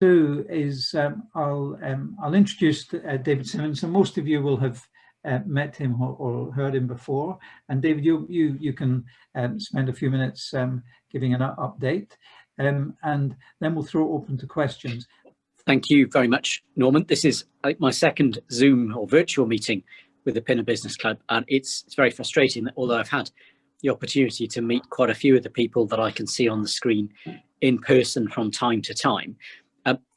do is I'll introduce David Simmonds, and most of you will have met him or heard him before. And David, you can spend a few minutes giving an update, and then we'll throw it open to questions. Thank you very much, Norman. This is my second Zoom or virtual meeting with the Pinner Business Club, and it's very frustrating that although I've had the opportunity to meet quite a few of the people that I can see on the screen in person from time to time,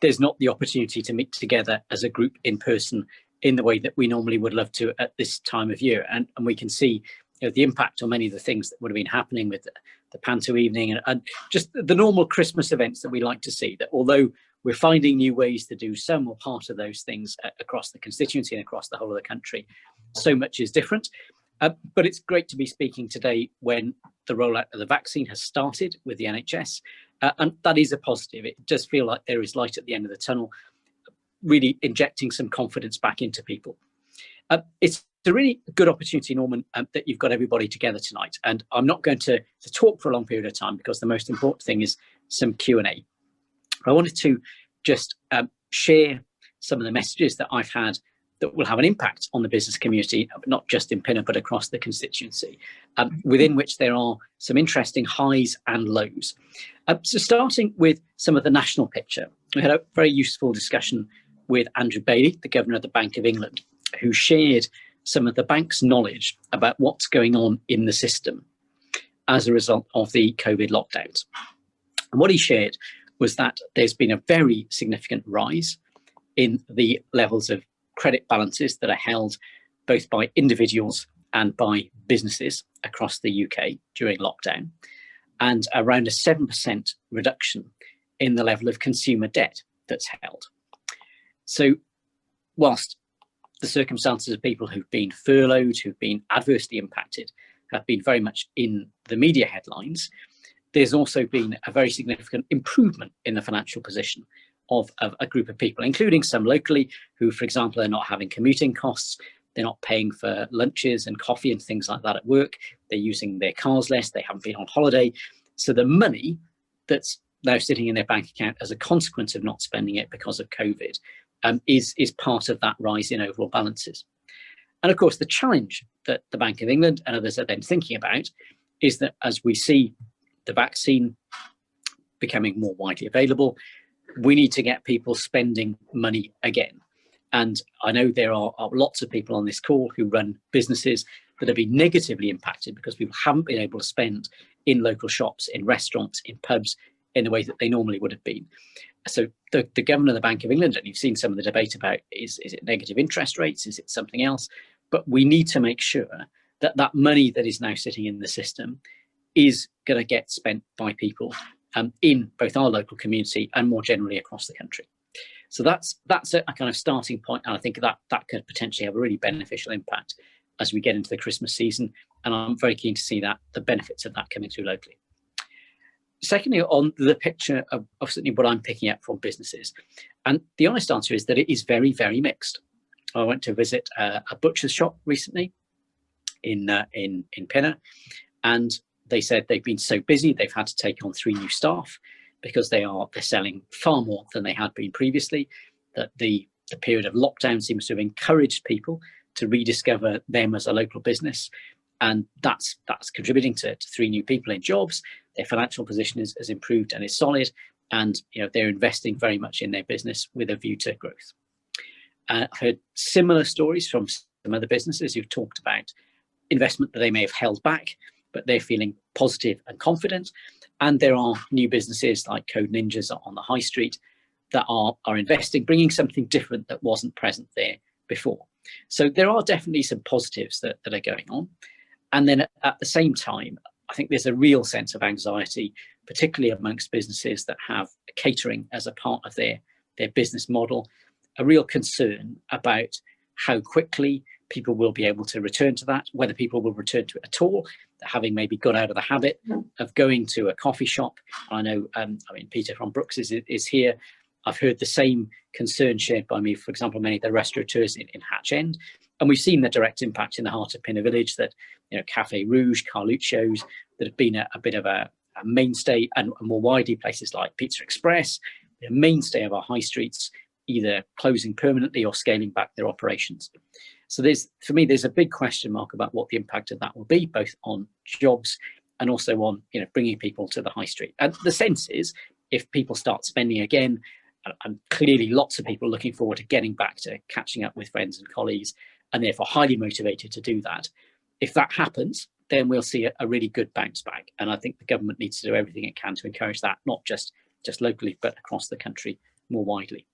there's not the opportunity to meet together as a group in person in the way that we normally would love to at this time of year. And we can see the impact on many of the things that would have been happening with the panto evening and just the normal Christmas events that we like to see, that although we're finding new ways to do some or part of those things across the constituency and across the whole of the country, so much is different. But it's great to be speaking today when the rollout of the vaccine has started with the NHS. And that is a positive. It does feel like there is light at the end of the tunnel, really injecting some confidence back into people. It's a really good opportunity, Norman, that you've got everybody together tonight. And I'm not going to talk for a long period of time because the most important thing is some Q&A. I wanted to just share some of the messages that I've had that will have an impact on the business community, not just in Pinner, but across the constituency, within which there are some interesting highs and lows. So starting with some of the national picture, we had a very useful discussion with Andrew Bailey, the Governor of the Bank of England, who shared some of the bank's knowledge about what's going on in the system as a result of the COVID lockdowns. And what he shared was that there's been a very significant rise in the levels of credit balances that are held both by individuals and by businesses across the UK during lockdown, and around a 7% reduction in the level of consumer debt that's held. So whilst the circumstances of people who've been furloughed, who've been adversely impacted, have been very much in the media headlines, there's also been a very significant improvement in the financial position of a group of people, including some locally who, for example, are not having commuting costs, they're not paying for lunches and coffee and things like that at work, they're using their cars less, they haven't been on holiday. So the money that's now sitting in their bank account as a consequence of not spending it because of COVID is part of that rise in overall balances. And of course, the challenge that the Bank of England and others are then thinking about is that as we see the vaccine becoming more widely available, we need to get people spending money again. And I know there are lots of people on this call who run businesses that have been negatively impacted because people haven't been able to spend in local shops, in restaurants, in pubs, in the way that they normally would have been. So the Governor of the Bank of England, and you've seen some of the debate about, is it negative interest rates? Is it something else? But we need to make sure that that money that is now sitting in the system is going to get spent by people in both our local community and more generally across the country. So that's a kind of starting point, and I think that could potentially have a really beneficial impact as we get into the Christmas season, and I'm very keen to see that the benefits of that coming through locally. Secondly, on the picture of certainly what I'm picking up from businesses, and the honest answer is that it is very, very mixed. I went to visit a butcher's shop recently in Pinner, and they said they've been so busy they've had to take on 3 new staff because they're selling far more than they had been previously, that the period of lockdown seems to have encouraged people to rediscover them as a local business, and that's contributing to 3 new people in jobs. Their financial position has improved and is solid, and they're investing very much in their business with a view to growth. I've heard similar stories from some other businesses who've talked about investment that they may have held back, but they're feeling positive and confident. And there are new businesses like Code Ninjas on the high street that are investing, bringing something different that wasn't present there before. So there are definitely some positives that are going on. And then at the same time, I think there's a real sense of anxiety, particularly amongst businesses that have catering as a part of their business model, a real concern about how quickly people will be able to return to that, whether people will return to it at all, having maybe got out of the habit of going to a coffee shop. I know, Peter from Brooks is here. I've heard the same concern shared by me, for example, many of the restaurateurs in Hatch End. And we've seen the direct impact in the heart of Pinner Village that, Café Rouge, Carluccio's, that have been a bit of a mainstay, and more widely places like Pizza Express, a mainstay of our high streets, either closing permanently or scaling back their operations. So for me, there's a big question mark about what the impact of that will be, both on jobs and also on bringing people to the high street. And the sense is, if people start spending again, and clearly lots of people looking forward to getting back to catching up with friends and colleagues, and therefore highly motivated to do that. If that happens, then we'll see a really good bounce back. And I think the government needs to do everything it can to encourage that, not just locally, but across the country more widely.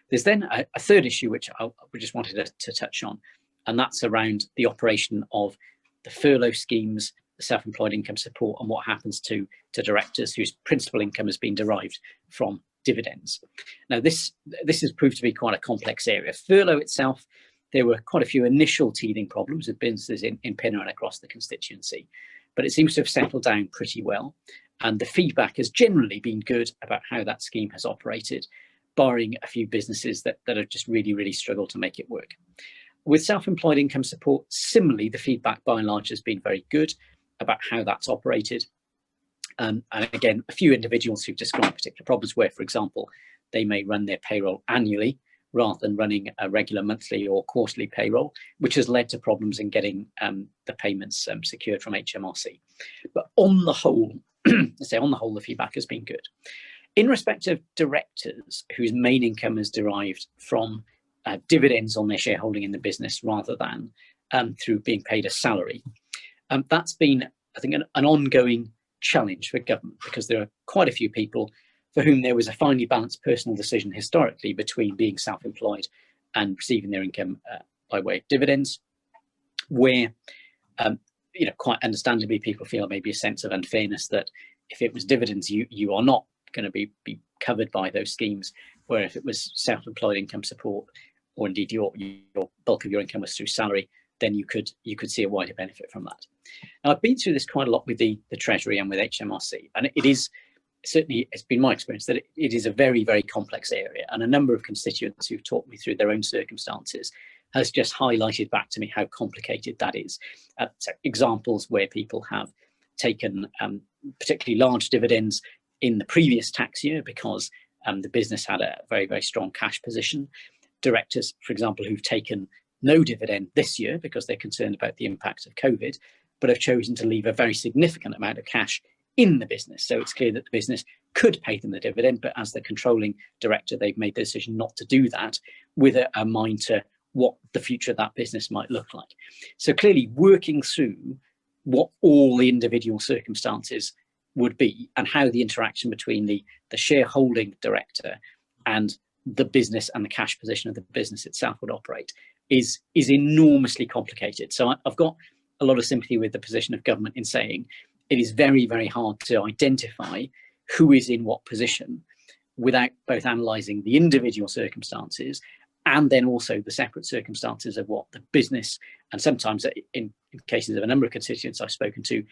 There's then a third issue which we just wanted to touch on, and that's around the operation of the furlough schemes, the self-employed income support, and what happens to directors whose principal income has been derived from dividends. Now, this has proved to be quite a complex area. Furlough itself, there were quite a few initial teething problems with businesses in Pinner and across the constituency, but it seems to have settled down pretty well. And the feedback has generally been good about how that scheme has operated, barring a few businesses that have just really, really struggled to make it work. With self-employed income support, similarly, the feedback by and large has been very good about how that's operated. And again, a few individuals who've described particular problems where, for example, they may run their payroll annually rather than running a regular monthly or quarterly payroll, which has led to problems in getting the payments secured from HMRC. But on the whole, the feedback has been good. In respect of directors whose main income is derived from dividends on their shareholding in the business rather than through being paid a salary, that's been, I think, an ongoing challenge for government, because there are quite a few people for whom there was a finely balanced personal decision historically between being self-employed and receiving their income by way of dividends, where quite understandably people feel maybe a sense of unfairness that if it was dividends, you are not going to be covered by those schemes, where if it was self-employed income support, or indeed your bulk of your income was through salary, then you could see a wider benefit from that. Now, I've been through this quite a lot with the Treasury and with HMRC, and it's been my experience that it is a very, very complex area, and a number of constituents who've talked me through their own circumstances has just highlighted back to me how complicated that is. So examples where people have taken particularly large dividends in the previous tax year because the business had a very, very strong cash position. Directors, for example, who've taken no dividend this year because they're concerned about the impact of COVID, but have chosen to leave a very significant amount of cash in the business. So it's clear that the business could pay them the dividend, but as the controlling director, they've made the decision not to do that with a mind to what the future of that business might look like. So clearly working through what all the individual circumstances would be and how the interaction between the shareholding director and the business and the cash position of the business itself would operate is enormously complicated. So I've got a lot of sympathy with the position of government in saying it is very, very hard to identify who is in what position without both analysing the individual circumstances and then also the separate circumstances of what the business, and sometimes in cases of a number of constituents I've spoken to,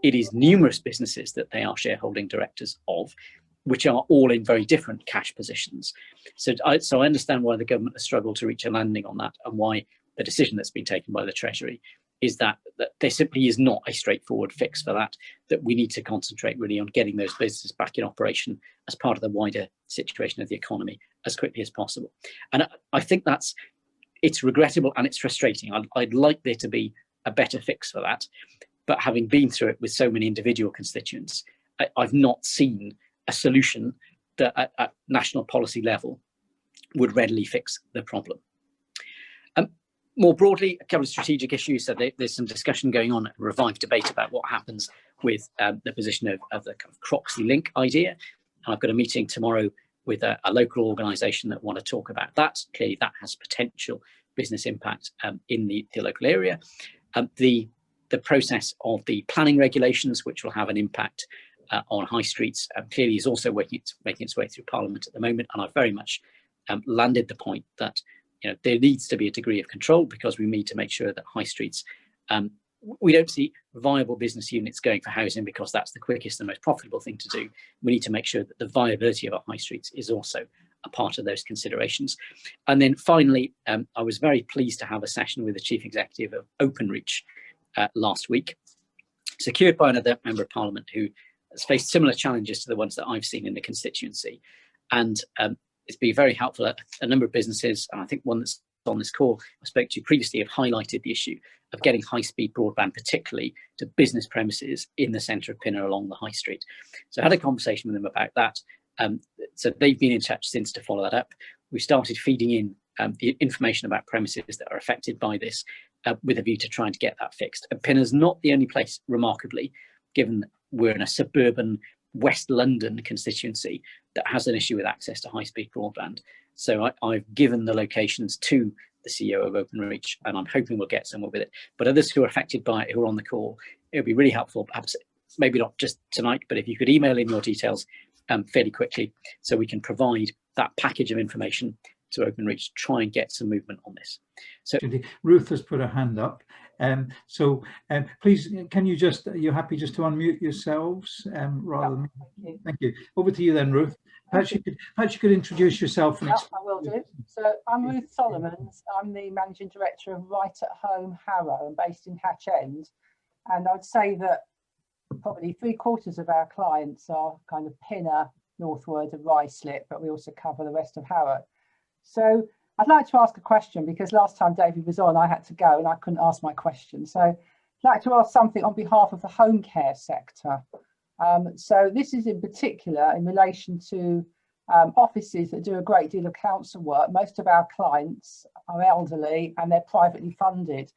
it is numerous businesses that they are shareholding directors of, which are all in very different cash positions. So I understand why the government has struggled to reach a landing on that, and why the decision that's been taken by the Treasury is that there simply is not a straightforward fix for that we need to concentrate really on getting those businesses back in operation as part of the wider situation of the economy as quickly as possible. And I think it's regrettable and it's frustrating. I'd like there to be a better fix for that, but having been through it with so many individual constituents, I've not seen a solution that at national policy level would readily fix the problem. More broadly, a couple of strategic issues. So there's some discussion going on, a revived debate about what happens with the position of the kind of Croxley link idea. And I've got a meeting tomorrow with a local organisation that want to talk about that. Clearly, that has potential business impact in the local area. The process of the planning regulations, which will have an impact on high streets, clearly is also making its way through Parliament at the moment. And I've very much landed the point that there needs to be a degree of control, because we need to make sure that high streets, we don't see viable business units going for housing because that's the quickest and most profitable thing to do. We need to make sure that the viability of our high streets is also a part of those considerations. And then finally, I was very pleased to have a session with the Chief Executive of Openreach last week, secured by another Member of Parliament who has faced similar challenges to the ones that I've seen in the constituency. And it's been very helpful. A number of businesses, and I think one that's on this call I spoke to previously, have highlighted the issue of getting high-speed broadband, particularly to business premises in the centre of Pinner along the high street. So I had a conversation with them about that. So they've been in touch since to follow that up. We started feeding in the information about premises that are affected by this with a view to trying to get that fixed. And Pinner's not the only place, remarkably, given we're in a suburban West London constituency that has an issue with access to high-speed broadband. So I've given the locations to the CEO of Openreach, and I'm hoping we'll get somewhere with it. But others who are affected by it, who are on the call, it would be really helpful, perhaps maybe not just tonight, but if you could email in your details fairly quickly, so we can provide that package of information to Openreach to try and get some movement on this. So Ruth has put her hand up. Please, can you just, are you happy just to unmute yourselves rather than, thank you. Over to you then, Ruth. Perhaps you could introduce yourself. And I will do. So I'm Ruth Solomons. I'm the Managing Director of Right at Home Harrow. I'm based in Hatch End. And I'd say that probably 3/4 of our clients are kind of Pinner, northward of Ruislip, but we also cover the rest of Harrow. So I'd like to ask a question, because last time David was on, I had to go and I couldn't ask my question. So I'd like to ask something on behalf of the home care sector. So this is in particular in relation to offices that do a great deal of council work. Most of our clients are elderly and they're privately funded.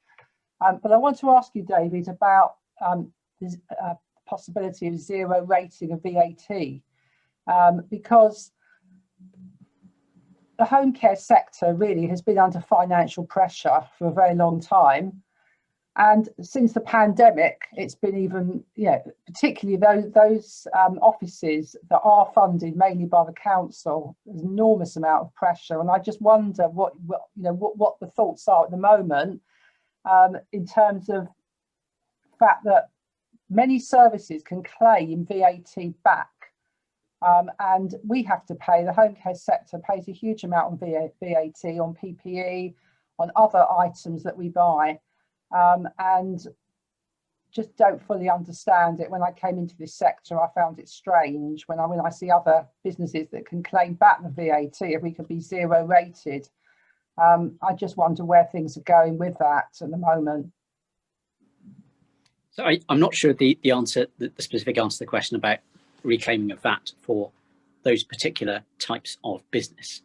But I want to ask you, David, about the possibility of zero rating of VAT, because the home care sector really has been under financial pressure for a very long time. And since the pandemic, it's been even, particularly those offices that are funded mainly by the council, there's an enormous amount of pressure. And I just wonder what the thoughts are at the moment in terms of the fact that many services can claim VAT back. And we have to pay, the home care sector pays a huge amount of VAT on PPE, on other items that we buy, and just don't fully understand it. When I came into this sector, I found it strange when I see other businesses that can claim back the VAT, if we could be zero rated. I just wonder where things are going with that at the moment. So I'm not sure the specific answer to the question about reclaiming of VAT for those particular types of business.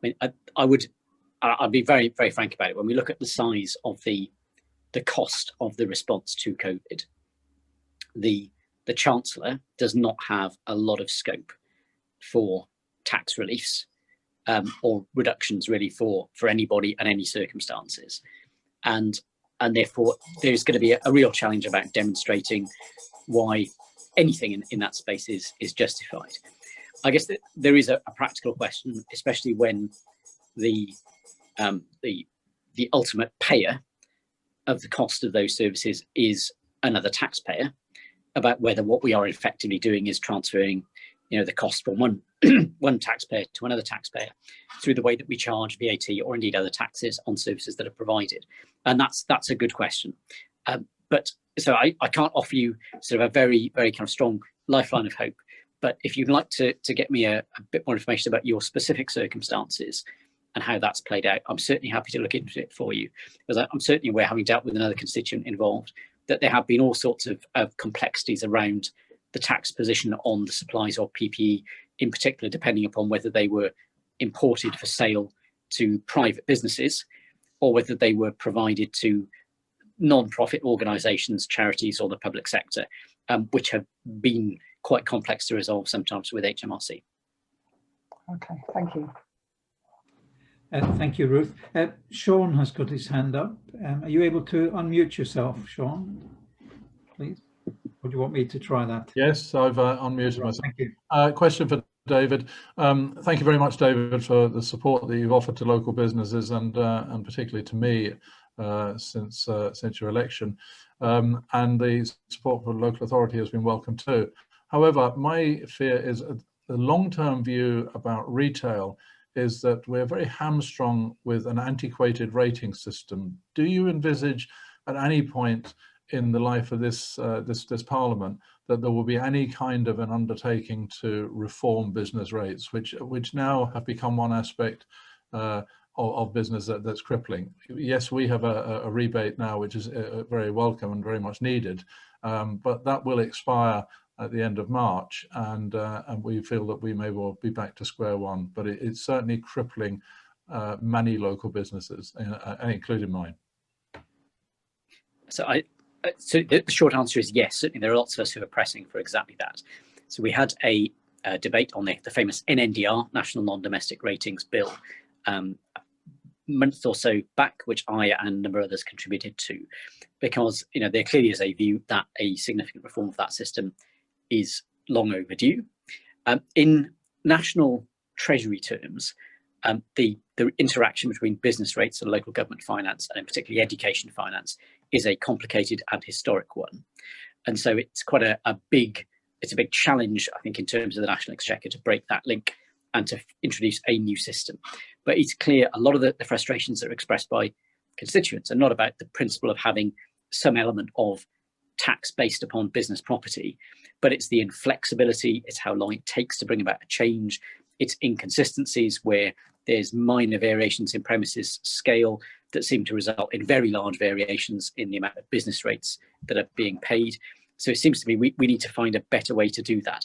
I mean, I'd be very, very frank about it. When we look at the size of the cost of the response to COVID, the Chancellor does not have a lot of scope for tax reliefs or reductions really for anybody and any circumstances, and therefore there's going to be a real challenge about demonstrating why anything in that space is justified. I guess that there is a practical question, especially when the ultimate payer of the cost of those services is another taxpayer, about whether what we are effectively doing is transferring, the cost from one taxpayer to another taxpayer through the way that we charge VAT or indeed other taxes on services that are provided. And that's a good question. But so I can't offer you sort of a very, very kind of strong lifeline of hope. But if you'd like to get me a bit more information about your specific circumstances and how that's played out, I'm certainly happy to look into it for you. Because I'm certainly aware, having dealt with another constituent involved, that there have been all sorts of complexities around the tax position on the supplies of PPE, in particular, depending upon whether they were imported for sale to private businesses or whether they were provided to non-profit organisations, charities or the public sector, which have been quite complex to resolve sometimes with HMRC. Okay, thank you. Thank you, Ruth. Sean has got his hand up. Are you able to unmute yourself, Sean, please? Or do you want me to try that? Yes, I've unmuted myself. Thank you. Question for David. Thank you very much, David, for the support that you've offered to local businesses and particularly to me since your election. And the support for local authority has been welcome too. However, my fear is the long-term view about retail is that we're very hamstrung with an antiquated rating system. Do you envisage at any point in the life of this Parliament that there will be any kind of an undertaking to reform business rates, which now have become one aspect of business that's crippling. Yes, we have a rebate now, which is very welcome and very much needed, but that will expire at the end of March, and we feel that we may well be back to square one. But it's certainly crippling many local businesses, including mine. So so the short answer is yes. Certainly, there are lots of us who are pressing for exactly that. So we had a debate on the famous NNDR, National Non-Domestic Ratings Bill, a month or so back, which I and a number of others contributed to, because there clearly is a view that a significant reform of that system is long overdue. In national treasury terms, the interaction between business rates and local government finance, and particularly education finance, is a complicated and historic one. And so it's quite a big challenge, I think, in terms of the National Exchequer to break that link and to introduce a new system. But it's clear a lot of the frustrations that are expressed by constituents are not about the principle of having some element of tax based upon business property, but it's the inflexibility, it's how long it takes to bring about a change, it's inconsistencies where there's minor variations in premises scale that seem to result in very large variations in the amount of business rates that are being paid. So it seems to me we need to find a better way to do that.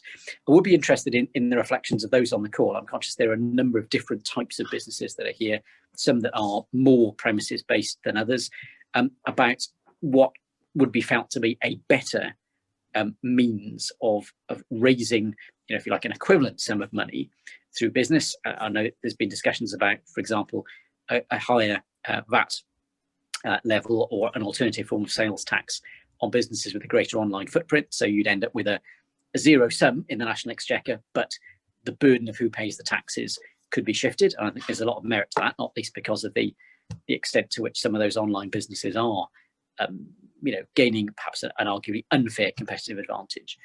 I would be interested in the reflections of those on the call. I'm conscious there are a number of different types of businesses that are here, some that are more premises based than others, about what would be felt to be a better means of raising, if you like, an equivalent sum of money through business. I know there's been discussions about, for example, a higher VAT level or an alternative form of sales tax on businesses with a greater online footprint. So you'd end up with a zero sum in the National Exchequer, but the burden of who pays the taxes could be shifted. And I think there's a lot of merit to that, not least because of the extent to which some of those online businesses are gaining perhaps an arguably unfair competitive advantage.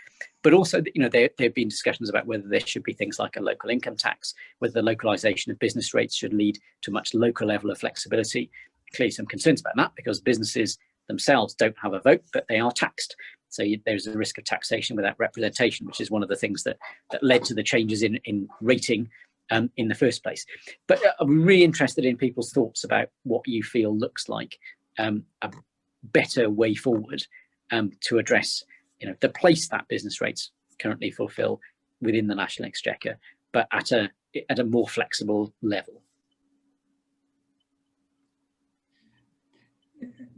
But also, there have been discussions about whether there should be things like a local income tax, whether the localization of business rates should lead to a much local level of flexibility. Clearly some concerns about that, because businesses themselves don't have a vote, but they are taxed. So there's a risk of taxation without representation, which is one of the things that led to the changes in rating in the first place. But I'm really interested in people's thoughts about what you feel looks like a better way forward to address the place that business rates currently fulfill within the National Exchequer, but at a more flexible level.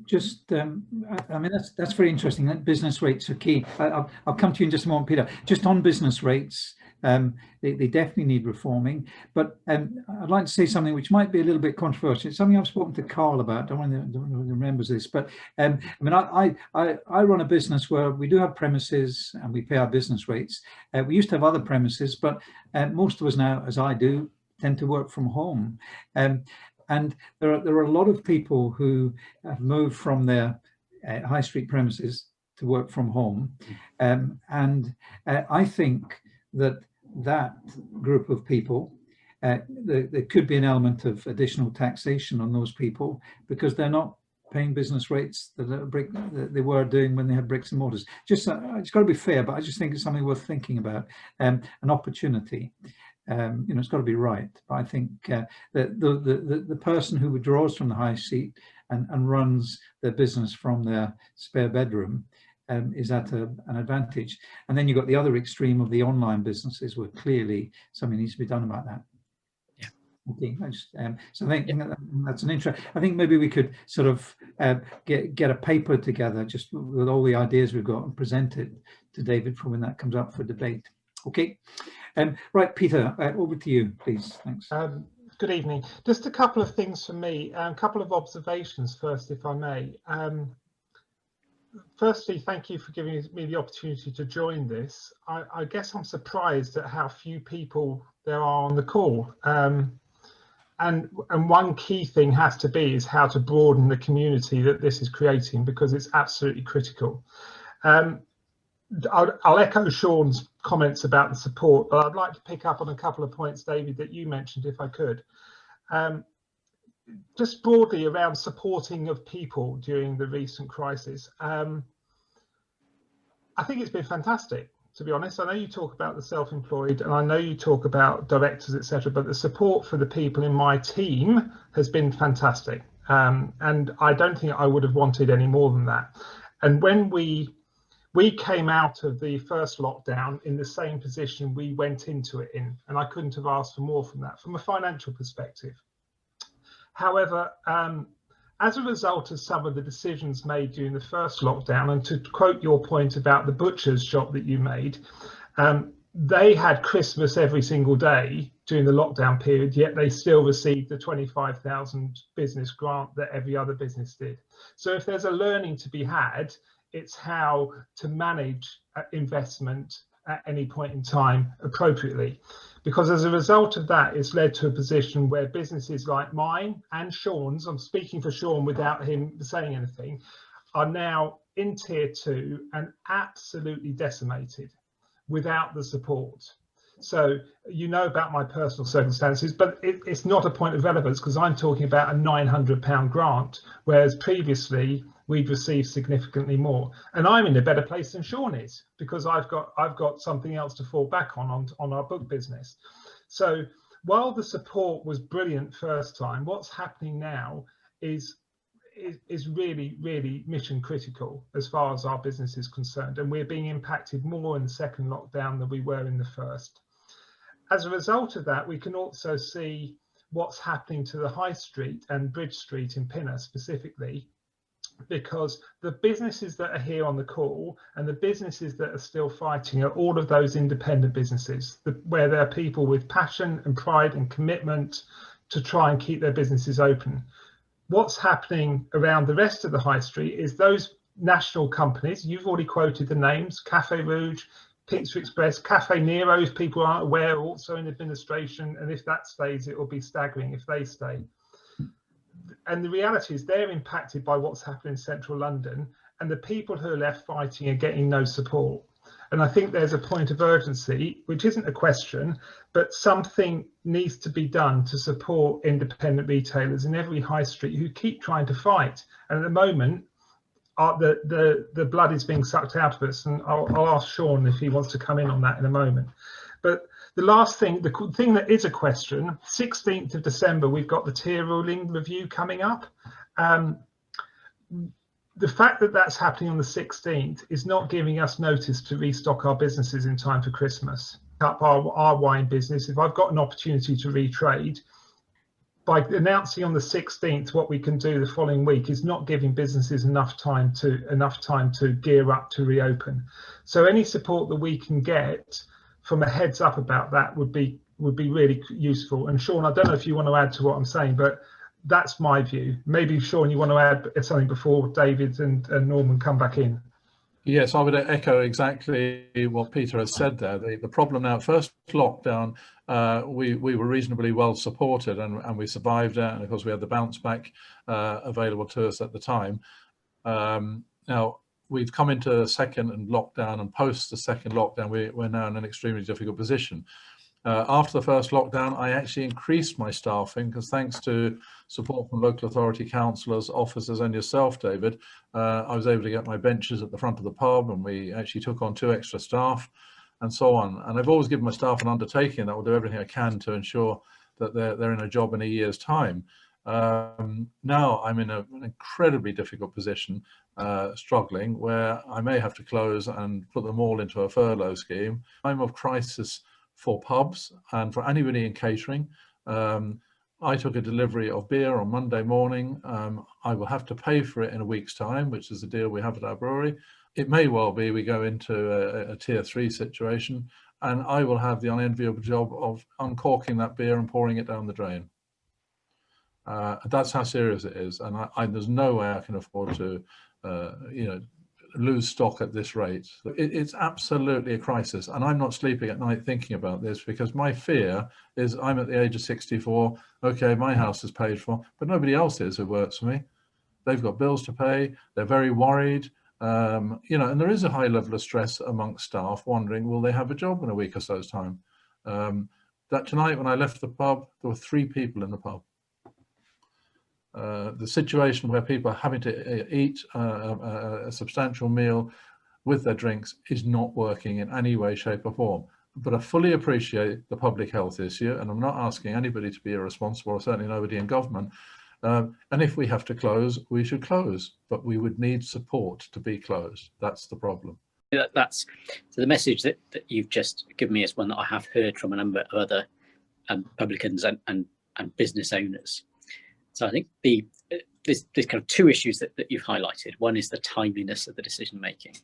Just, I mean, that's very interesting. That business rates are key. I'll come to you in just a moment, Peter. Just on business rates, they definitely need reforming. But I'd like to say something which might be a little bit controversial. It's something I've spoken to Carl about. I don't know if he remembers this, but I mean, I run a business where we do have premises and we pay our business rates. We used to have other premises, but most of us now, as I do, tend to work from home. And there are a lot of people who have moved from their high street premises to work from home. And I think that group of people, there could be an element of additional taxation on those people because they're not paying business rates that they were doing when they had bricks and mortars. Just it's got to be fair, but I just think it's something worth thinking about, an opportunity. It's got to be right. But I think the person who withdraws from the high street and runs their business from their spare bedroom is at an advantage. And then you've got the other extreme of the online businesses where clearly something needs to be done about that. Yeah. Okay. So I think that's an interest. I think maybe we could sort of get a paper together just with all the ideas we've got and present it to David for when that comes up for debate. Okay. Right, Peter, over to you, please. Thanks. Good evening. Just a couple of things from me, a couple of observations first, if I may. Firstly, thank you for giving me the opportunity to join this. I guess I'm surprised at how few people there are on the call. And one key thing has to be is how to broaden the community that this is creating, because it's absolutely critical. I'll echo Sean's comments about the support, but I'd like to pick up on a couple of points, David, that you mentioned, if I could. Just broadly around supporting of people during the recent crisis. I think it's been fantastic, to be honest. I know you talk about the self-employed and I know you talk about directors, etc., but the support for the people in my team has been fantastic. And I don't think I would have wanted any more than that. And when we came out of the first lockdown in the same position we went into it in, and I couldn't have asked for more from that, from a financial perspective. However, as a result of some of the decisions made during the first lockdown, and to quote your point about the butcher's shop that you made, they had Christmas every single day during the lockdown period, yet they still received the 25,000 business grant that every other business did. So if there's a learning to be had, it's how to manage investment at any point in time appropriately. Because as a result of that, it's led to a position where businesses like mine and Sean's, I'm speaking for Sean without him saying anything, are now in tier 2 and absolutely decimated without the support. So you know about my personal circumstances, but it's not a point of relevance because I'm talking about a £900 grant, whereas previously we'd received significantly more. And I'm in a better place than Sean is because I've got something else to fall back on our book business. So while the support was brilliant first time, what's happening now is really, really mission critical as far as our business is concerned. And we're being impacted more in the second lockdown than we were in the first. As a result of that, we can also see what's happening to the High Street and Bridge Street in Pinner specifically, because the businesses that are here on the call and the businesses that are still fighting are all of those independent businesses where there are people with passion and pride and commitment to try and keep their businesses open. What's happening around the rest of the High Street is those national companies, you've already quoted the names, Cafe Rouge, Pizza Express, Cafe Nero, if people aren't aware, also in administration, and if that stays, it will be staggering if they stay. And the reality is they're impacted by what's happening in central London, and the people who are left fighting are getting no support. And I think there's a point of urgency, which isn't a question, but something needs to be done to support independent retailers in every high street who keep trying to fight. And at the moment, the blood is being sucked out of us. And I'll ask Sean if he wants to come in on that in a moment. But the last thing, the thing that is a question, 16th of December, we've got the tier ruling review coming up. The fact that that's happening on the 16th is not giving us notice to restock our businesses in time for Christmas. Up our wine business, if I've got an opportunity to retrade, by announcing on the 16th what we can do the following week is not giving businesses enough time to gear up to reopen. So any support that we can get from a heads up about that would be really useful. And Sean, I don't know if you want to add to what I'm saying, but that's my view. Maybe Sean, you want to add something before David and Norman come back in. Yes, I would echo exactly what Peter has said there. The problem now, first lockdown, we were reasonably well supported and we survived it. And of course, we had the bounce back available to us at the time. Now, we've come into a second lockdown, and post the second lockdown, we're now in an extremely difficult position. After the first lockdown, I actually increased my staffing because thanks to support from local authority councillors, officers and yourself, David, I was able to get my benches at the front of the pub, and we actually took on 2 extra staff and so on. And I've always given my staff an undertaking that will do everything I can to ensure that they're in a job in a year's time. Now I'm in an incredibly difficult position, struggling, where I may have to close and put them all into a furlough scheme. Time of crisis for pubs and for anybody in catering. I took a delivery of beer on Monday morning. I will have to pay for it in a week's time, which is the deal we have at our brewery. It may well be we go into a tier 3 situation, and I will have the unenviable job of uncorking that beer and pouring it down the drain. That's how serious it is, and there's no way I can afford to, lose stock at this rate. It's absolutely a crisis, and I'm not sleeping at night thinking about this, because my fear is I'm at the age of 64. Okay, my house is paid for, but nobody else is who works for me. They've got bills to pay. They're very worried, and there is a high level of stress amongst staff, wondering will they have a job in a week or so's time. That tonight when I left the pub, there were 3 people in the pub. The situation where people are having to eat a substantial meal with their drinks is not working in any way, shape or form. But I fully appreciate the public health issue, and I'm not asking anybody to be irresponsible, or certainly nobody in government. And if we have to close, we should close, but we would need support to be closed. That's the problem. That's so the message that you've just given me is one that I have heard from a number of other publicans and business owners. So I think there's kind of two issues that you've highlighted. One is the timeliness of the decision making,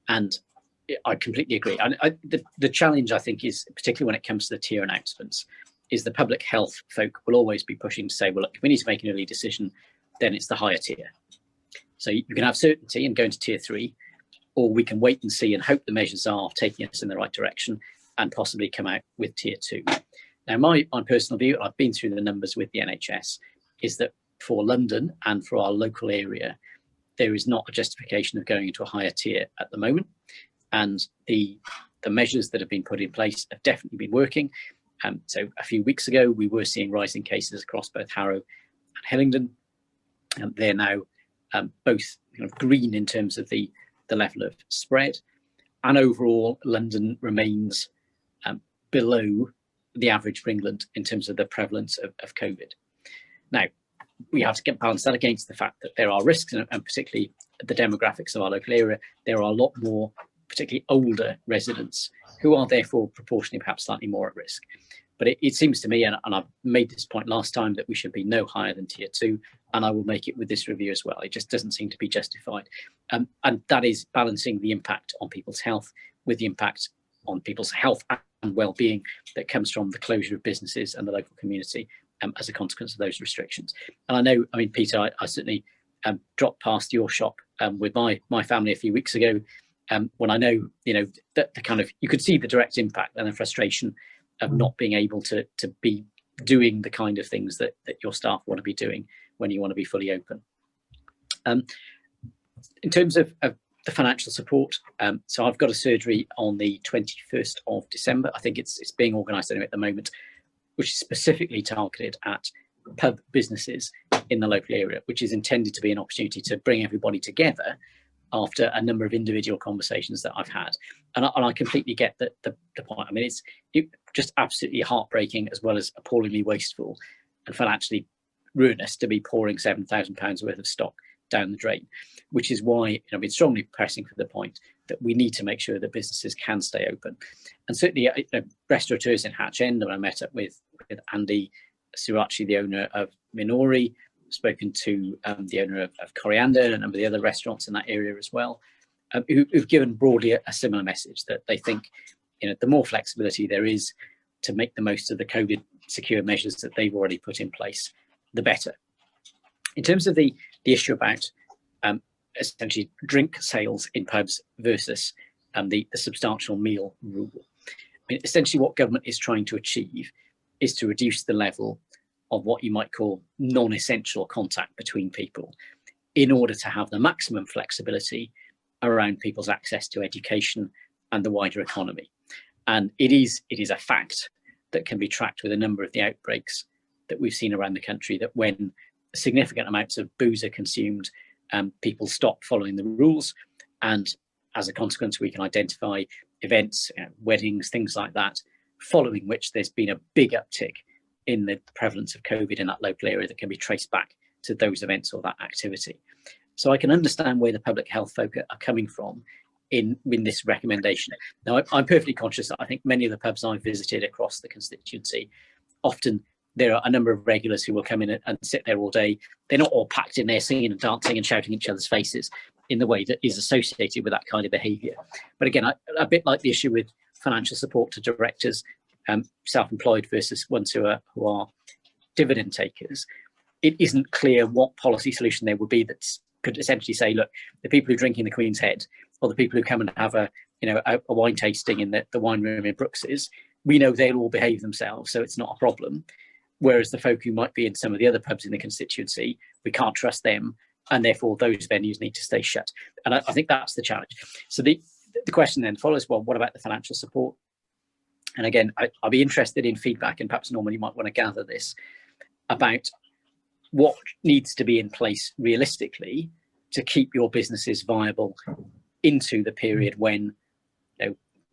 and I completely agree. The challenge, I think, is particularly when it comes to the tier announcements, is the public health folk will always be pushing to say, well, look, if we need to make an early decision, then it's the higher tier. So you can have certainty and go into tier 3, or we can wait and see and hope the measures are taking us in the right direction and possibly come out with tier 2. Now, my personal view, I've been through the numbers with the NHS, is that for London and for our local area, there is not a justification of going into a higher tier at the moment. And the measures that have been put in place have definitely been working. So a few weeks ago, we were seeing rising cases across both Harrow and Hillingdon. They're now both green in terms of the level of spread. And overall, London remains below the average for England in terms of the prevalence of COVID. Now, we have to balance that against the fact that there are risks, and particularly the demographics of our local area, there are a lot more, particularly older residents, who are therefore proportionally perhaps slightly more at risk. But it seems to me, and I've made this point last time, that we should be no higher than tier 2, and I will make it with this review as well. It just doesn't seem to be justified. And that is balancing the impact on people's health with the impact on people's health and well-being that comes from the closure of businesses and the local community as a consequence of those restrictions. And I know, I mean, Peter, I certainly dropped past your shop with my family a few weeks ago, when I know, that the kind of, you could see the direct impact and the frustration of not being able to be doing the kind of things that your staff want to be doing when you want to be fully open. In terms of the financial support, so I've got a surgery on the 21st of December. I think it's being organised anyway at the moment, which is specifically targeted at pub businesses in the local area, which is intended to be an opportunity to bring everybody together after a number of individual conversations that I've had. And I completely get the point. I mean, it's just absolutely heartbreaking, as well as appallingly wasteful and financially ruinous to be pouring £7,000 worth of stock down the drain, which is why I've been strongly pressing for the point that we need to make sure that businesses can stay open. And certainly restaurateurs in Hatch End, when I met up with Andy Surachi, the owner of Minori, spoken to the owner of Coriander and a number of the other restaurants in that area as well, who've given broadly a similar message, that they think the more flexibility there is to make the most of the COVID secure measures that they've already put in place, the better. In terms of the issue about essentially drink sales in pubs versus the substantial meal rule, I mean, essentially what government is trying to achieve is to reduce the level of what you might call non-essential contact between people, in order to have the maximum flexibility around people's access to education and the wider economy. And it is a fact that can be tracked with a number of the outbreaks that we've seen around the country, that when significant amounts of booze are consumed, people stop following the rules, and as a consequence we can identify events, weddings, things like that, following which there's been a big uptick in the prevalence of COVID in that local area that can be traced back to those events or that activity. So I can understand where the public health folk are coming from in this recommendation. Now, I'm perfectly conscious that I think many of the pubs I've visited across the constituency, often there are a number of regulars who will come in and sit there all day. They're not all packed in there singing and dancing and shouting in each other's faces in the way that is associated with that kind of behaviour. But again, a bit like the issue with financial support to directors, self-employed versus ones who are dividend takers, it isn't clear what policy solution there would be that could essentially say, look, the people who drink in the Queen's Head, or the people who come and have a wine tasting in the wine room in Brooks's, we know they'll all behave themselves, so it's not a problem. Whereas the folk who might be in some of the other pubs in the constituency, we can't trust them, and therefore those venues need to stay shut. And I think that's the challenge. So the question then follows, well, what about the financial support? And again, I'll be interested in feedback, and perhaps Norman, you might want to gather this, about what needs to be in place realistically to keep your businesses viable into the period when,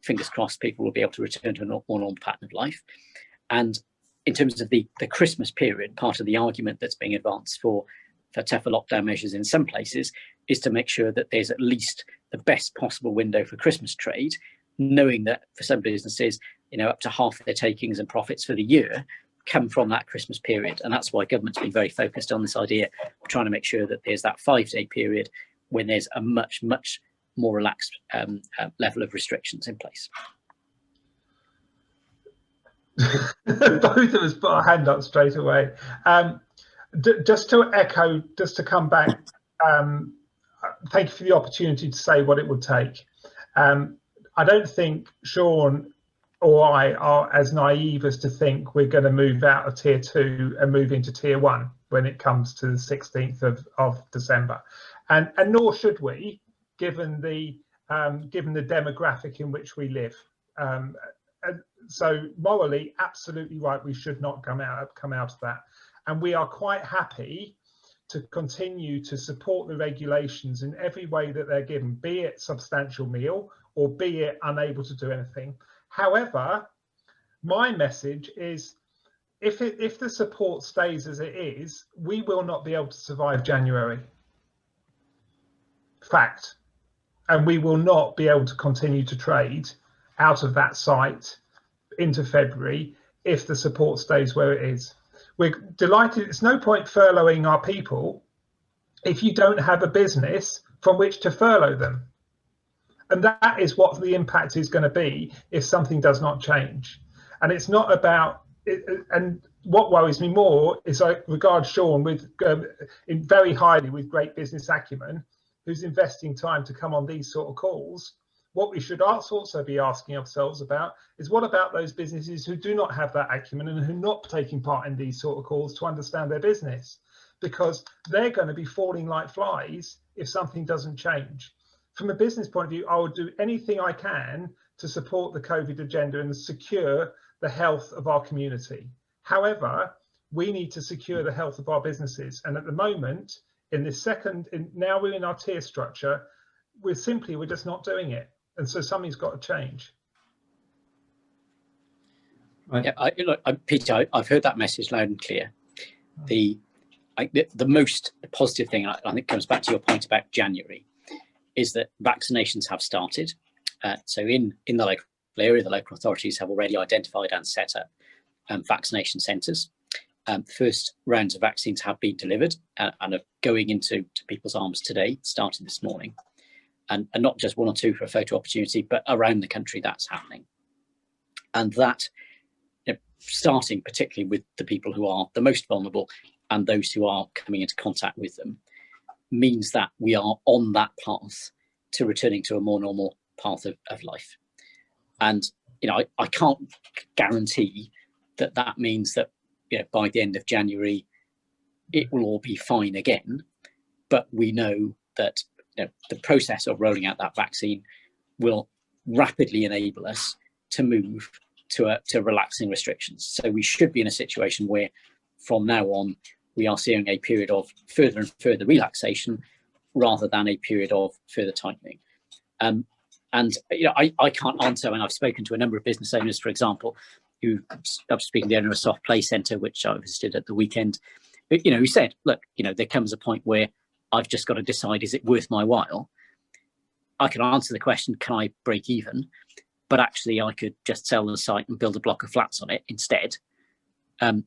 fingers crossed, people will be able to return to a more normal pattern of life. And in terms of the Christmas period, part of the argument that's being advanced for tougher lockdown measures in some places is to make sure that there's at least the best possible window for Christmas trade, knowing that for some businesses, up to half their takings and profits for the year come from that Christmas period. And that's why government's been very focused on this idea of trying to make sure that there's that 5-day period when there's a much, much more relaxed level of restrictions in place. Both of us put our hand up straight away. Just to echo, just to come back, thank you for the opportunity to say what it would take. I don't think Sean or I are as naive as to think we're going to move out of tier 2 and move into tier 1 when it comes to the 16th of December, and nor should we, given the demographic in which we live. So morally, absolutely right, we should not come out of that, and we are quite happy to continue to support the regulations in every way that they're given, be it substantial meal or be it unable to do anything. However, my message is, if the support stays as it is, we will not be able to survive January. Fact. And we will not be able to continue to trade out of that site into February if the support stays where it is. We're delighted. It's no point furloughing our people if you don't have a business from which to furlough them. And that is what the impact is going to be if something does not change. And it's not about it, and what worries me more is I regard Sean with very highly with great business acumen, who's investing time to come on these sort of calls. What we should also be asking ourselves about is, what about those businesses who do not have that acumen and who are not taking part in these sort of calls to understand their business? Because they're going to be falling like flies if something doesn't change. From a business point of view, I will do anything I can to support the COVID agenda and secure the health of our community. However, we need to secure the health of our businesses. And at the moment, now we're in our tier structure, we're just not doing it. And so something's got to change. Right. Yeah, Peter, I've heard that message loud and clear. The most positive thing, I think, comes back to your point about January, is that vaccinations have started. So in the local area, the local authorities have already identified and set up vaccination centres. First rounds of vaccines have been delivered and are going into people's arms today, starting this morning. And not just 1 or 2 for a photo opportunity, but around the country that's happening. And that, starting particularly with the people who are the most vulnerable and those who are coming into contact with them, means that we are on that path to returning to a more normal path of life. And I can't guarantee that means that by the end of January it will all be fine again, but we know that the process of rolling out that vaccine will rapidly enable us to move to relaxing restrictions. So we should be in a situation where from now on we are seeing a period of further and further relaxation rather than a period of further tightening. And I can't answer, and I've spoken to a number of business owners, for example, who, I'm speaking to the owner of a soft play centre, which I visited at the weekend, who said, look, there comes a point where I've just got to decide, is it worth my while? I can answer the question, can I break even? But actually I could just sell the site and build a block of flats on it instead.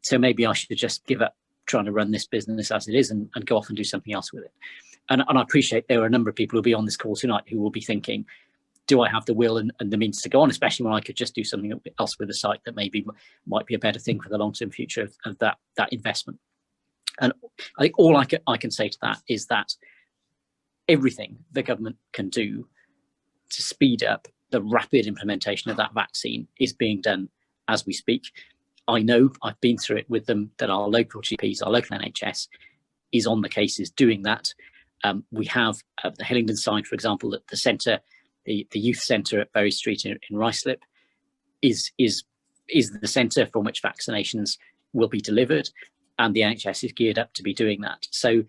So maybe I should just give up trying to run this business as it is and go off and do something else with it. And I appreciate there are a number of people who'll be on this call tonight who will be thinking, do I have the will and the means to go on, especially when I could just do something else with the site that maybe might be a better thing for the long-term future of that investment. And I think all I can say to that is that everything the government can do to speed up the rapid implementation of that vaccine is being done as we speak. I know, I've been through it with them, that our local GPs, our local NHS is on the cases doing that. We have the Hillingdon side, for example, at the centre, the youth centre at Berry Street in Ruislip is the centre from which vaccinations will be delivered, and the NHS is geared up to be doing that. So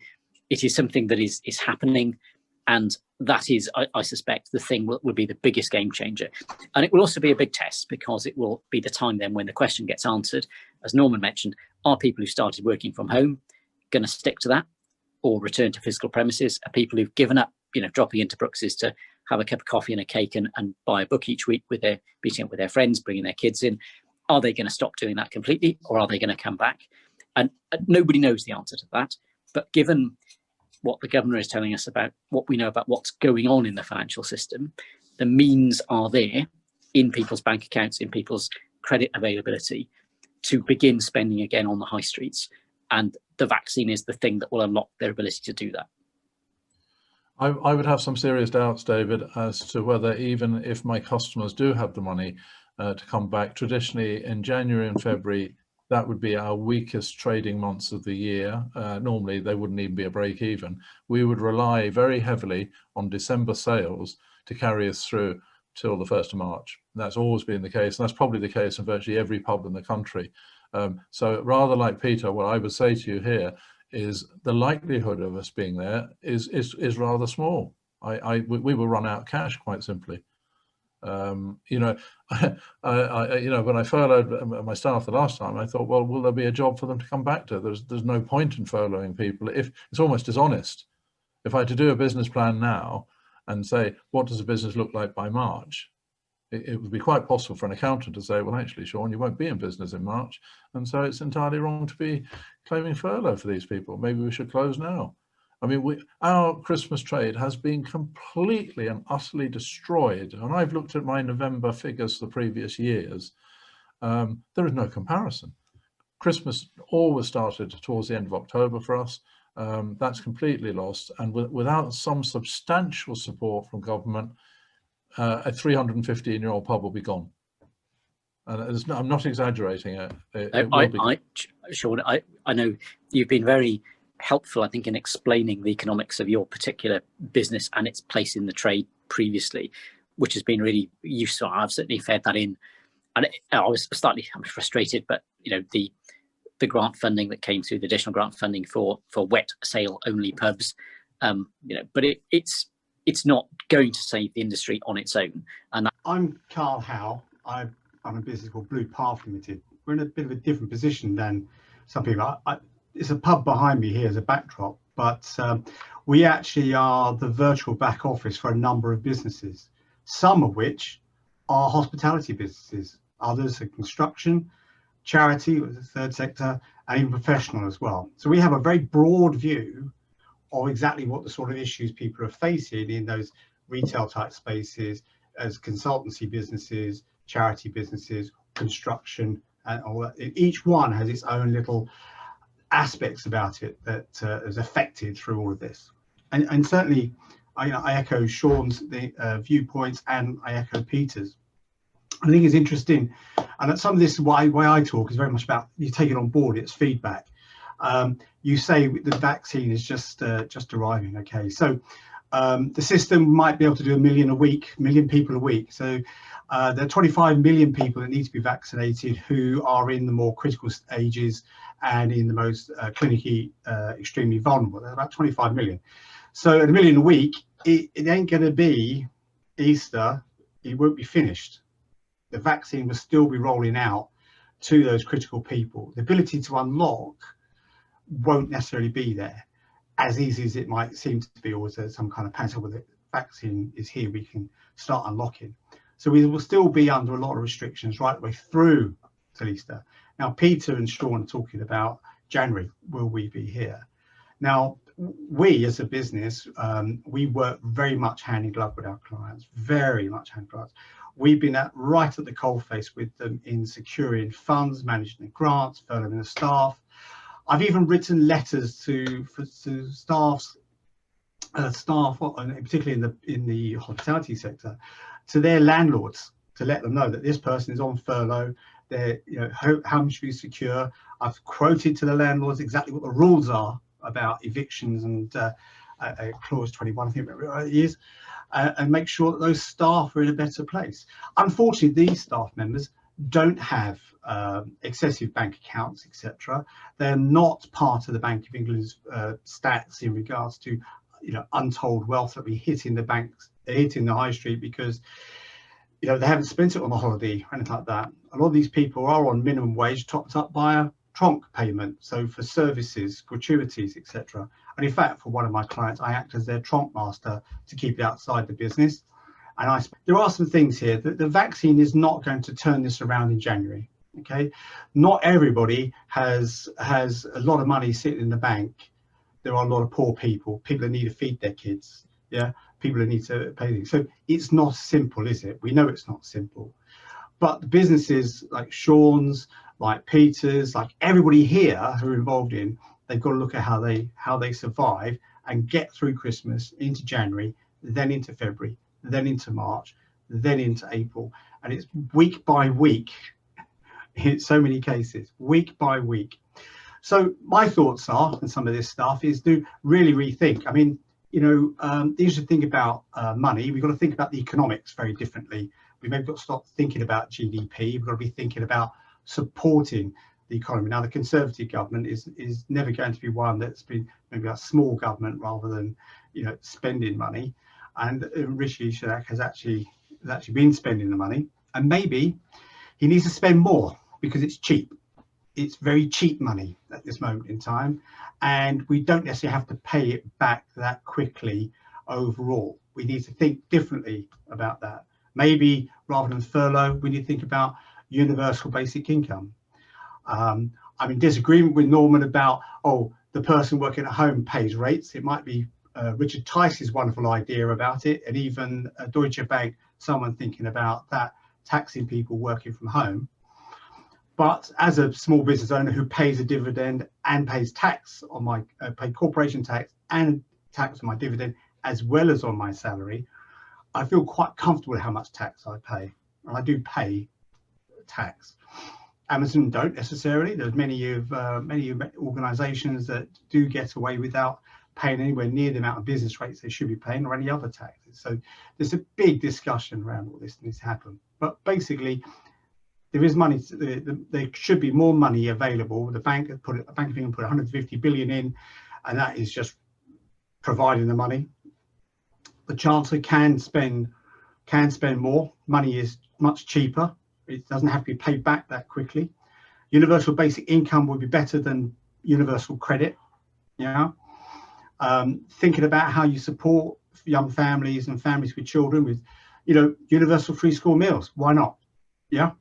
it is something that is happening, and that is, I suspect, the thing will be the biggest game changer. And it will also be a big test, because it will be the time then when the question gets answered. As Norman mentioned, are people who started working from home going to stick to that or return to physical premises? Are people who've given up, dropping into Brooks's to have a cup of coffee and a cake and buy a book each week meeting up with their friends, bringing their kids in, are they going to stop doing that completely, or are they going to come back? And nobody knows the answer to that. But given what the governor is telling us about what we know about what's going on in the financial system, the means are there in people's bank accounts, in people's credit availability, to begin spending again on the high streets. And the vaccine is the thing that will unlock their ability to do that. I would have some serious doubts, David, as to whether, even if my customers do have the money to come back, traditionally in January and February, that would be our weakest trading months of the year. Normally, they wouldn't even be a break even. We would rely very heavily on December sales to carry us through till the 1st of March. That's always been the case, and that's probably the case in virtually every pub in the country. So rather like Peter, what I would say to you here is the likelihood of us being there is rather small. We will run out of cash, quite simply. When I furloughed my staff the last time, I thought, well, will there be a job for them to come back to? There's no point in furloughing people. If it's almost dishonest. If I had to do a business plan now and say, what does a business look like by March? It would be quite possible for an accountant to say, well, actually, Sean, you won't be in business in March. And so it's entirely wrong to be claiming furlough for these people. Maybe we should close now. I mean, our Christmas trade has been completely and utterly destroyed. And I've looked at my November figures for the previous years. There is no comparison. Christmas always started towards the end of October for us. That's completely lost. And without some substantial support from government, a 315-year-old pub will be gone. And I'm not exaggerating it. Sean, I know you've been very helpful, I think, in explaining the economics of your particular business and its place in the trade previously, which has been really useful. I've certainly fed that in, and I was slightly frustrated, but the grant funding that came through, the additional grant funding for wet sale only pubs, but it's not going to save the industry on its own. And I'm Carl Howe. I run a business called Blue Path Limited. We're in a bit of a different position than some people. It's a pub behind me here as a backdrop, but we actually are the virtual back office for a number of businesses, some of which are hospitality businesses, others are construction, charity, the third sector, and even professional as well. So we have a very broad view of exactly what the sort of issues people are facing in those retail type spaces, as consultancy businesses, charity businesses, construction, and all that. Each one has its own little aspects about it that is affected through all of this. And certainly, I echo Sean's viewpoints, and I echo Peter's. I think it's interesting, and some of this why I talk is very much about you take it on board, it's feedback. You say the vaccine is just arriving, okay? So the system might be able to do 1 million people a week. So there are 25 million people that need to be vaccinated who are in the more critical stages and in the most clinically extremely vulnerable. There are about 25 million. So at 1 million a week, it ain't going to be Easter. It won't be finished. The vaccine will still be rolling out to those critical people. The ability to unlock won't necessarily be there as easy as it might seem to be, or as some kind of panic with the vaccine is here, we can start unlocking. So we will still be under a lot of restrictions right the way through till Easter. Now, Peter and Sean are talking about January, will we be here? Now, we as a business, we work very much hand in glove with our clients, very much hand in glove. We've been right at the coalface with them in securing funds, managing the grants, furloughing the staff. I've even written letters to staff, particularly in the hospitality sector, to their landlords to let them know that this person is on furlough. How much we secure. I've quoted to the landlords exactly what the rules are about evictions and clause 21, I think it is, and make sure that those staff are in a better place. Unfortunately, these staff members don't have excessive bank accounts, etc. They're not part of the Bank of England's stats in regards to untold wealth that we hit in the banks, hit in the high street because they haven't spent it on a holiday or anything like that. A lot of these people are on minimum wage topped up by a trunk payment, so for services, gratuities, etc. And in fact, for one of my clients, I act as their trunk master to keep it outside the business. And there are some things here that the vaccine is not going to turn this around in January. Okay, not everybody has a lot of money sitting in the bank. There are a lot of poor people that need to feed their kids. Yeah, people who need to pay things. So it's not simple, is it? We know it's not simple. But the businesses like Sean's, like Peter's, like everybody here who are involved in, they've got to look at how they survive and get through Christmas into January, then into February, then into March, then into April. And it's week by week in so many cases, week by week. So my thoughts are, and some of this stuff is to really rethink. I mean, the interesting thing about money, we've got to think about the economics very differently. We've maybe got to stop thinking about GDP. We've got to be thinking about supporting the economy. Now, the Conservative government is never going to be one that's been maybe a small government rather than spending money. And Rishi Sunak has actually been spending the money, and maybe he needs to spend more because it's cheap. It's very cheap money at this moment in time, and we don't necessarily have to pay it back that quickly overall. We need to think differently about that. Maybe rather than furlough, we need to think about universal basic income. I'm in disagreement with Norman about, the person working at home pays rates. It might be Richard Tice's wonderful idea about it, and even Deutsche Bank, someone thinking about that, taxing people working from home. But as a small business owner who pays a dividend and pays tax on my pay corporation tax and tax on my dividend as well as on my salary, I feel quite comfortable with how much tax I pay, and I do pay tax. Amazon don't necessarily. There's many organisations that do get away without paying anywhere near the amount of business rates they should be paying or any other taxes. So there's a big discussion around all this needs to happen. But basically, there is money. There should be more money available. The Bank of England put 150 billion in, and that is just providing the money. The Chancellor can spend more. Money is much cheaper. It doesn't have to be paid back that quickly. Universal basic income would be better than universal credit. Thinking about how you support young families and families with children with, universal free school meals. Why not? Yeah.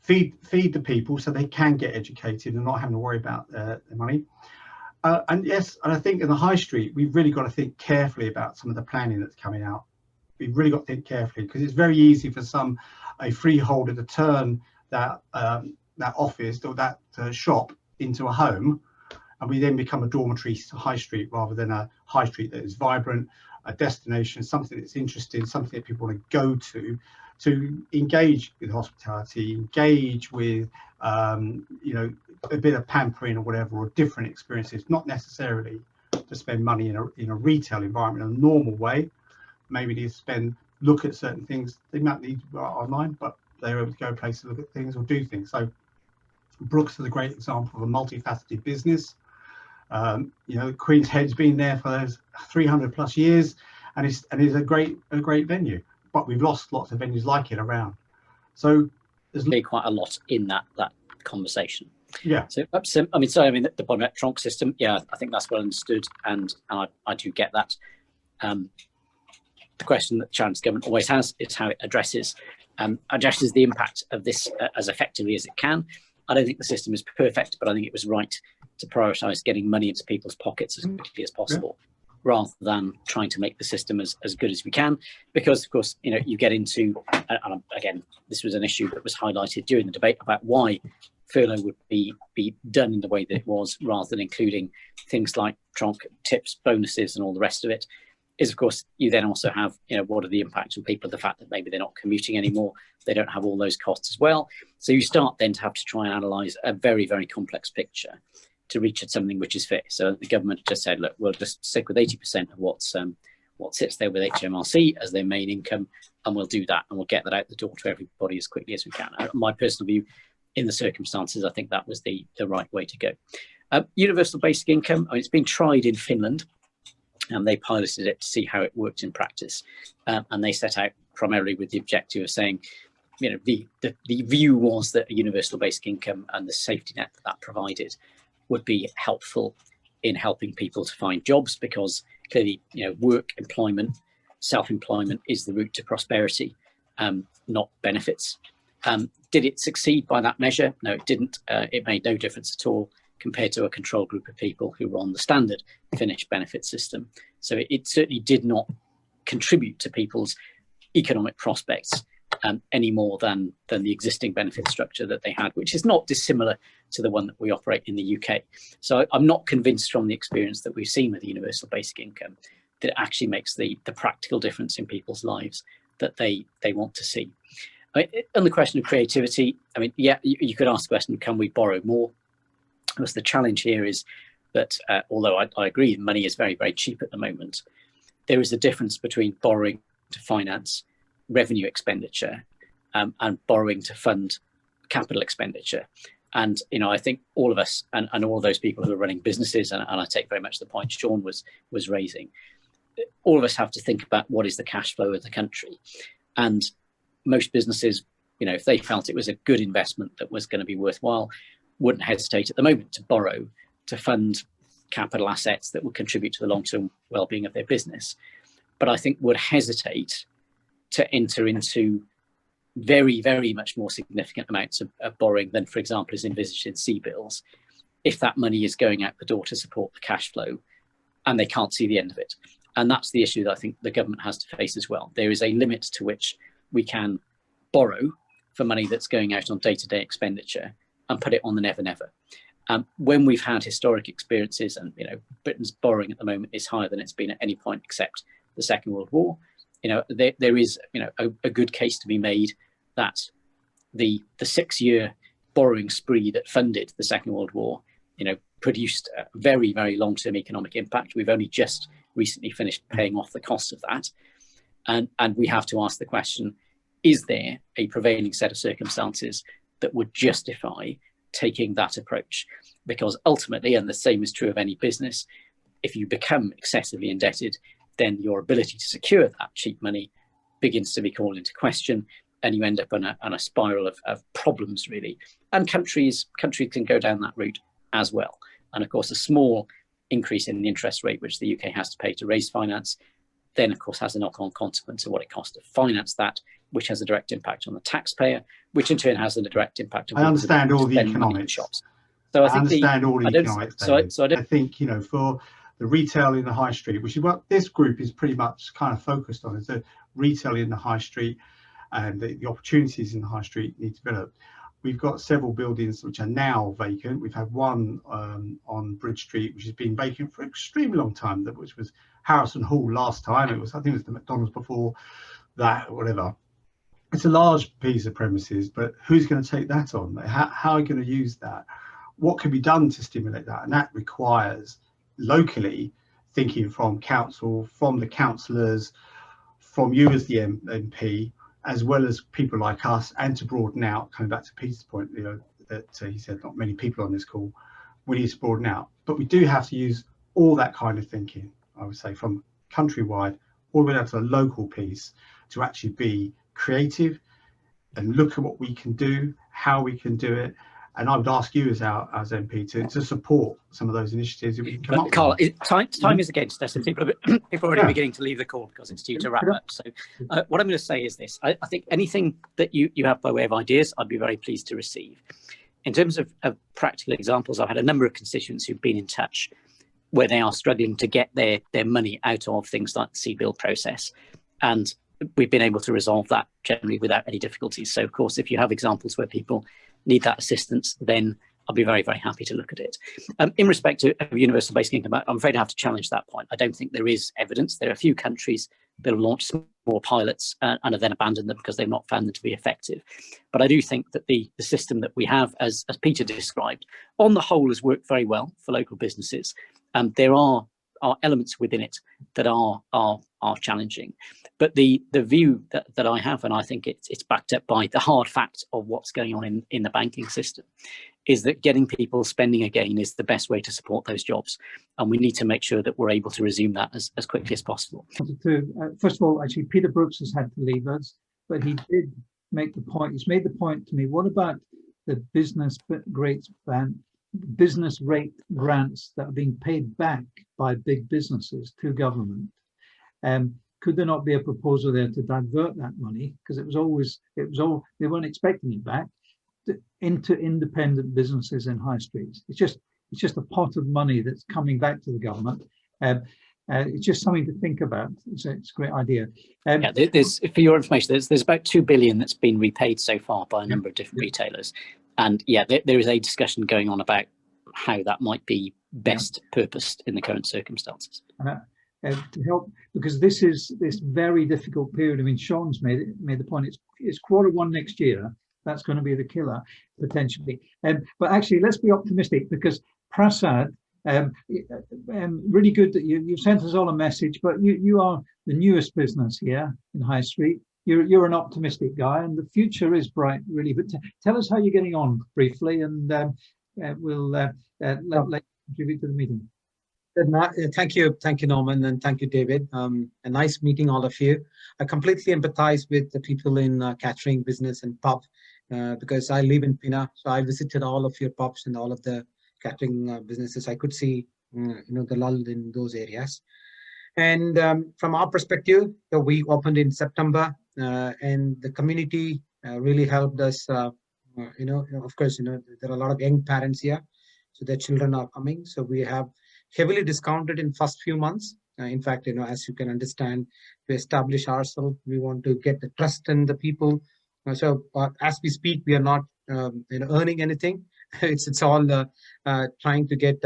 Feed the people so they can get educated and not having to worry about their money. And I think in the high street, we've really got to think carefully about some of the planning that's coming out. We've really got to think carefully because it's very easy for a freeholder to turn that office or that shop into a home, and we then become a dormitory high street rather than a high street that is vibrant, a destination, something that's interesting, something that people want to go to engage with hospitality, engage with a bit of pampering or whatever, or different experiences, not necessarily to spend money in a retail environment in a normal way. Maybe need to look at certain things. They might need to go online, but they're able to go places, look at things or do things. So Brooks is a great example of a multifaceted business. Queen's Head's been there for those 300 plus years, and is a great venue. But we've lost lots of venues like it around. So there's really quite a lot in that conversation. Yeah. So the point about trunk system, I think that's well understood, and I do get that. The question that the Chinese government always has is how it addresses the impact of this as effectively as it can. I don't think the system is perfect, but I think it was right to prioritise getting money into people's pockets as quickly as possible, rather than trying to make the system as good as we can. Because, of course, you get into, and again, this was an issue that was highlighted during the debate about why furlough would be done in the way that it was, rather than including things like trunk tips, bonuses, and all the rest of it. Is, of course, you then also have, what are the impacts on people, the fact that maybe they're not commuting anymore, they don't have all those costs as well. So you start then to have to try and analyse a very, very complex picture to reach at something which is fair. So the government just said, look, we'll just stick with 80% of what sits there with HMRC as their main income, and we'll do that, and we'll get that out the door to everybody as quickly as we can. My personal view, in the circumstances, I think that was the right way to go. Universal basic income, it's been tried in Finland. and they piloted it to see how it worked in practice. And they set out primarily with the objective of saying, you know, the view was that a universal basic income and the safety net that provided would be helpful in helping people to find jobs, because clearly, you know, work, employment, self-employment is the route to prosperity, not benefits. Did it succeed by that measure? No, it didn't. It made no difference at all compared to a control group of people who were on the standard Finnish benefit system. So it certainly did not contribute to people's economic prospects any more than the existing benefit structure that they had, which is not dissimilar to the one that we operate in the UK. So I'm not convinced from the experience that we've seen with the universal basic income that it actually makes the practical difference in people's lives that they want to see. On the question of creativity, I mean, yeah, you could ask the question, can we borrow more? Because the challenge here is that although I agree money is very, very cheap at the moment, there is a difference between borrowing to finance revenue expenditure and borrowing to fund capital expenditure. And, you know, I think all of us and all of those people who are running businesses, and I take very much the point Sean was raising, all of us have to think about what is the cash flow of the country. And most businesses, you know, if they felt it was a good investment that was going to be worthwhile, wouldn't hesitate at the moment to borrow to fund capital assets that would contribute to the long-term well-being of their business. But I think would hesitate to enter into very, very much more significant amounts of borrowing than, for example, is envisaged in C-bills, if that money is going out the door to support the cash flow and they can't see the end of it. And that's the issue that I think the government has to face as well. There is a limit to which we can borrow for money that's going out on day-to-day expenditure and put it on the never never. When we've had historic experiences, and you know, Britain's borrowing at the moment is higher than it's been at any point except the Second World War. You know, there is, you know, a good case to be made that the 6-year borrowing spree that funded the Second World War, you know, produced a very, very long-term economic impact. We've only just recently finished paying off the cost of that, and we have to ask the question: is there a prevailing set of circumstances that would justify taking that approach? Because ultimately, and the same is true of any business, if you become excessively indebted, then your ability to secure that cheap money begins to be called into question, and you end up on a spiral of problems, really. And countries can go down that route as well. And of course, a small increase in the interest rate which the UK has to pay to raise finance then of course has a knock-on consequence of what it costs to finance that, which has a direct impact on the taxpayer, which in turn has a direct impact on I understand all the economics. Shops. So I understand all the economics. I think, you know, for the retail in the high street, which is what this group is pretty much kind of focused on, is the retail in the high street and the opportunities in the high street need to develop. We've got several buildings which are now vacant. We've had one on Bridge Street, which has been vacant for an extremely long time, which was Harrison Hall last time. It was, I think it was the McDonald's before that, or whatever. It's a large piece of premises, but who's going to take that on? How are you going to use that? What can be done to stimulate that? And that requires locally thinking from council, from the councillors, from you as the MP, as well as people like us, and to broaden out, coming back to Peter's point, you know, that he said not many people on this call, we need to broaden out. But we do have to use all that kind of thinking, I would say, from countrywide all the way down to a local piece, to actually be creative and look at what we can do, how we can do it. And I would ask you as MP to support some of those initiatives that we can come up with. Carl, time is against us, and people are already beginning to leave the call because it's due to wrap up. So what I'm going to say is this: I think anything that you have by way of ideas, I'd be very pleased to receive. In terms of practical examples, I've had a number of constituents who've been in touch where they are struggling to get their money out of things like the C-bill process, and we've been able to resolve that generally without any difficulties. So of course, if you have examples where people need that assistance, then I'll be very, very happy to look at it. In respect to universal basic income, I'm afraid I have to challenge that point. I don't think there is evidence. There are a few countries that have launched small pilots and have then abandoned them because they've not found them to be effective. But I do think that the system that we have, as Peter described, on the whole has worked very well for local businesses. There are elements within it that are challenging, but the view that I have, and I think it's backed up by the hard fact of what's going on in the banking system, is that getting people spending again is the best way to support those jobs. And we need to make sure that we're able to resume that as quickly as possible. First of all, actually, Peter Brooks has had to leave us, but he did make the point. He's made the point to me, what about the business rate grants that are being paid back by big businesses to government? Could there not be a proposal there to divert that money, because it was all they weren't expecting it back, into independent businesses in high streets? It's just a pot of money that's coming back to the government. It's just something to think about. It's a great idea. Yeah, there's, for your information, there's about 2 billion that's been repaid so far by a number of different retailers, and yeah, there is a discussion going on about how that might be best purposed in the current circumstances. To help, because this is this very difficult period. I mean, Sean's made the point. It's Q1 next year. That's going to be the killer potentially. But actually, let's be optimistic, because Prasad, really good that you've sent us all a message. But you are the newest business here in High Street. You're an optimistic guy, and the future is bright, really. But tell us how you're getting on briefly, and we'll let you contribute to the meeting. Thank you, Norman, and thank you, David. A nice meeting all of you. I completely empathize with the people in catering business and pub, because I live in Pina, so I visited all of your pubs and all of the catering businesses. I could see, the lull in those areas. And from our perspective, we opened in September, and the community really helped us. Of course, there are a lot of young parents here, so their children are coming. So we have heavily discounted in first few months. In fact, as you can understand, to establish ourselves, we want to get the trust in the people. So as we speak, we are not earning anything. It's all trying to get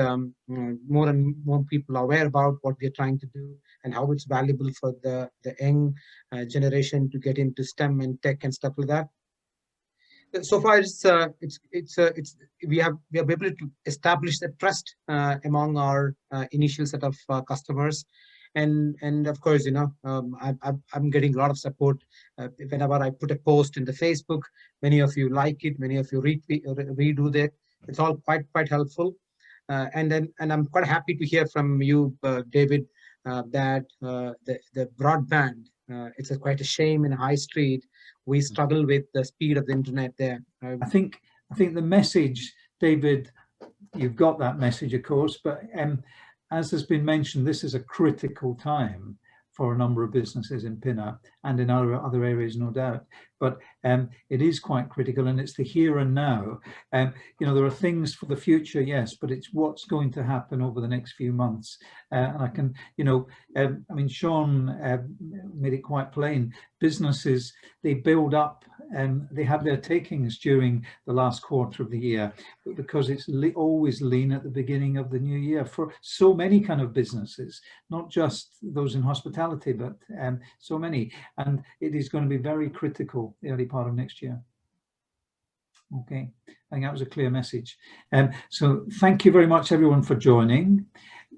more and more people aware about what we're trying to do and how it's valuable for the young generation to get into STEM and tech and stuff like that. So far, we have been able to establish the trust among our initial set of customers, and of course, I'm getting a lot of support whenever I put a post in the Facebook. Many of you like it, many of you redo that. It's all quite helpful, and I'm quite happy to hear from you, David, that the broadband. It's quite a shame in High Street. We struggle with the speed of the internet there. I think the message, David, you've got that message, of course, but as has been mentioned, this is a critical time for a number of businesses in Pinner and in other areas, no doubt. But it is quite critical, and it's the here and now. There are things for the future, yes, but it's what's going to happen over the next few months. And I can, Sean made it quite plain. Businesses, they build up and they have their takings during the last quarter of the year, because it's always lean at the beginning of the new year for so many kind of businesses, not just those in hospitality, but so many. And it is going to be very critical the early part of next year. Okay, I think that was a clear message. So thank you very much, everyone, for joining.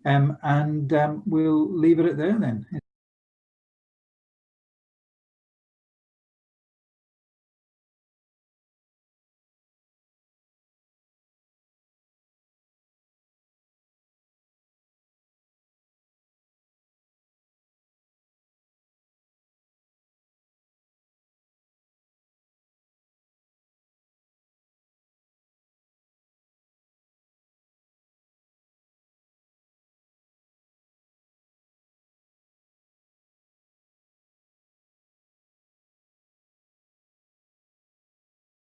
And we'll leave it at there then.